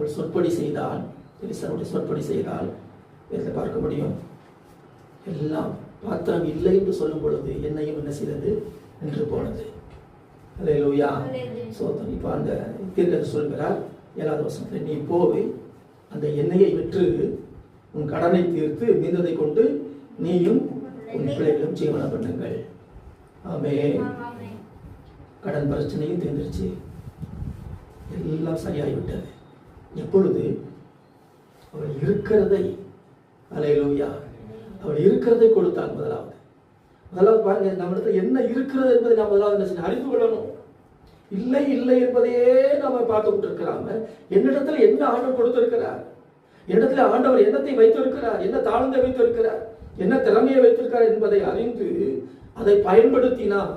அவள் சொற்படி செய்தால், எலிசாவுடைய சொற்படி செய்தால் இதில் பார்க்க முடியும். எல்லாம் பாத்திரம் இல்லை என்று சொல்லும் பொழுது எண்ணெயும் என்ன செய்தது? நின்று போனது. அல்லேலூயா. சோதனை. இப்போ அந்த தீர்க்கதரிசி சொல்கிறார் 7வது வசனத்தில், நீ போய் அந்த எண்ணெயை விற்று உன் கடனை தீர்த்து மீந்ததை கொண்டு நீயும் உன் பிள்ளைகளும் ஜீவனம் பண்ணுங்கள். ஆமென். கடன் பிரச்சனையும் தீர்ந்துருச்சு, எல்லாம் சரியாகிவிட்டது. எப்பொழுது அவள் இருக்கிறதை, அல்லேலூயா, அவள் இருக்கிறதை கொடுத்தாள். முதலாவது பாருங்க, நம்மிடத்தில் என்ன இருக்கிறது என்பதை நாம் முதலாவது அறிந்து கொள்ளணும். இல்லை இல்லை என்பதையே நாம பார்த்து கொண்டிருக்கிறாம, என்னிடத்துல என்ன ஆண்டவர் கொடுத்திருக்கிறார், என்னிடத்துல ஆண்டவர் என்னத்தை வைத்திருக்கிறார், என்ன தாழ்ந்தை வைத்திருக்கிறார், என்ன திறமையை வைத்திருக்கிறார் என்பதை அறிந்து அதை பயன்படுத்தினால்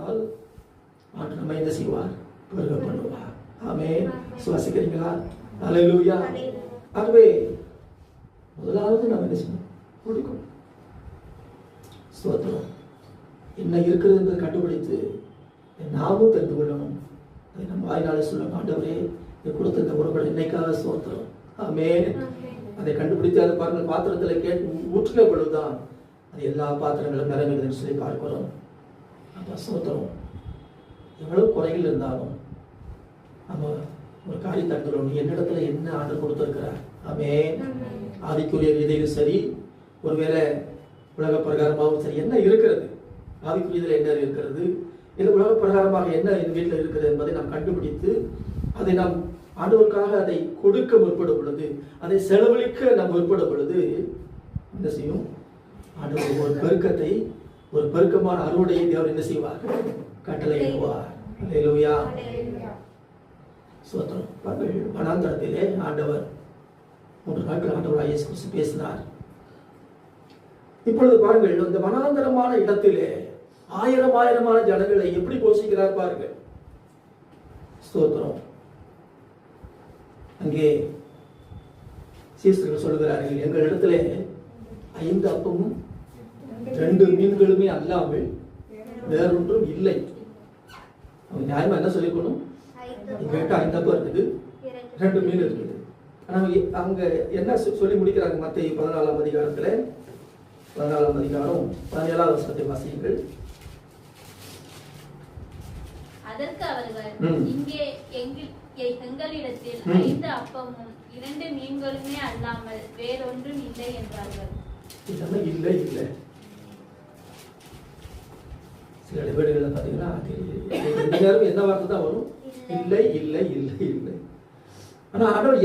ஆண்டவர் நம்ம என்ன செய்வார்? பெருக பண்ணுவார். ஆமென். சுவாசிக்கிறீங்களா? அல்லேலூயா. ஆகவே முதலாவது நாம் என்ன செய்யணும்? கொடுக்கணும். ஸ்தோத்திரம். என்ன இருக்கிறது என்பதை கண்டுபிடித்து நாமும் தெரிந்து கொள்ளணும். அதை நம்ம வாயினாலே சொல்லணும், ஆண்டவரே இதை கொடுத்த இந்த உறவுகள் என்னைக்காக ஸ்தோத்திரம். ஆமென். அதை கண்டுபிடித்து அதை பாருங்கள், பாத்திரத்தில் கேட்டு ஊற்றின பொழுதுதான் அது எல்லா பாத்திரங்களும் நிறைவேறுதுன்னு சொல்லி பார்க்கிறோம். அப்போ ஸ்தோத்திரம். எவ்வளவு குறைகள் இருந்தாலும் நம்ம ஒரு காரியத்தை அறிந்துள்ளோம், என்னிடத்துல என்ன ஆண்டவர் கொடுத்திருக்கிறார். ஆமென். ஆதிக்குரிய இதையும் சரி, ஒருவேளை உலக பிரகாரமாகவும் சரி, என்ன இருக்கிறது, ஆவிக்குரியதில் என்ன இருக்கிறது, இல்லை உலக பிரகாரமாக என்ன என் வீட்டில் இருக்கிறது என்பதை நாம் கண்டுபிடித்து அதை நாம் ஆண்டவருக்காக அதை கொடுக்க முற்படும் பொழுது, அதை செலவழிக்க நாம் முற்படும் பொழுது என்ன செய்யும்? ஆண்டவர் ஒரு பெருக்கத்தை, ஒரு பெருக்கமான அறுவடையை தேவன் என்ன செய்வார்? கட்டளையிடுவார். அல்லேலூயா. ஸ்தோத்திரம். வனாந்தரத்திலே ஆண்டவர் 3 நாட்கள் ஆண்டவர் இயேசு கிறிஸ்து பேசினார். இப்பொழுது பாருங்கள், இந்த வனாந்தரமான இடத்திலே ஆயிரமான ஜனங்களை எப்படி போஷிக்கிறார் பாருங்கள். ஸ்தோத்திரம். அங்கே சீசர்கள் சொல்கிறார்கள், எங்கள் இடத்திலே 5 அப்பமும் 2 மீன்களுமே அல்லாமல் வேறொன்றும் இல்லை. அவங்க நியாயமா என்ன சொல்லிக்கணும்? எங்கள்கிட்ட 5 அப்பம் இருக்குது, 2 மீன் இருக்குது. ஆனால் அவங்க என்ன சொல்லி முடிக்கிறாங்க? மத்தேயு 14ஆம் அதிகாரத்தில் 14ஆம் அதிகாரம் 17வது வசனத்தை வாசியுங்கள். அதற்கு அவர்கள், இங்கே எங்களிடத்தில் 5 அப்பமும் 2 மீன்களுமே அல்லாமல் வேறொன்றும் இல்லை என்றார்கள். இதெல்லாம் இல்லை இல்லை. சில வீடுகளில் பார்த்தீங்கன்னா என்ன வார்த்தை தான் வரும்? இல்லை இல்லை இல்லை இல்லை. ஆனால் ஆண்டவர்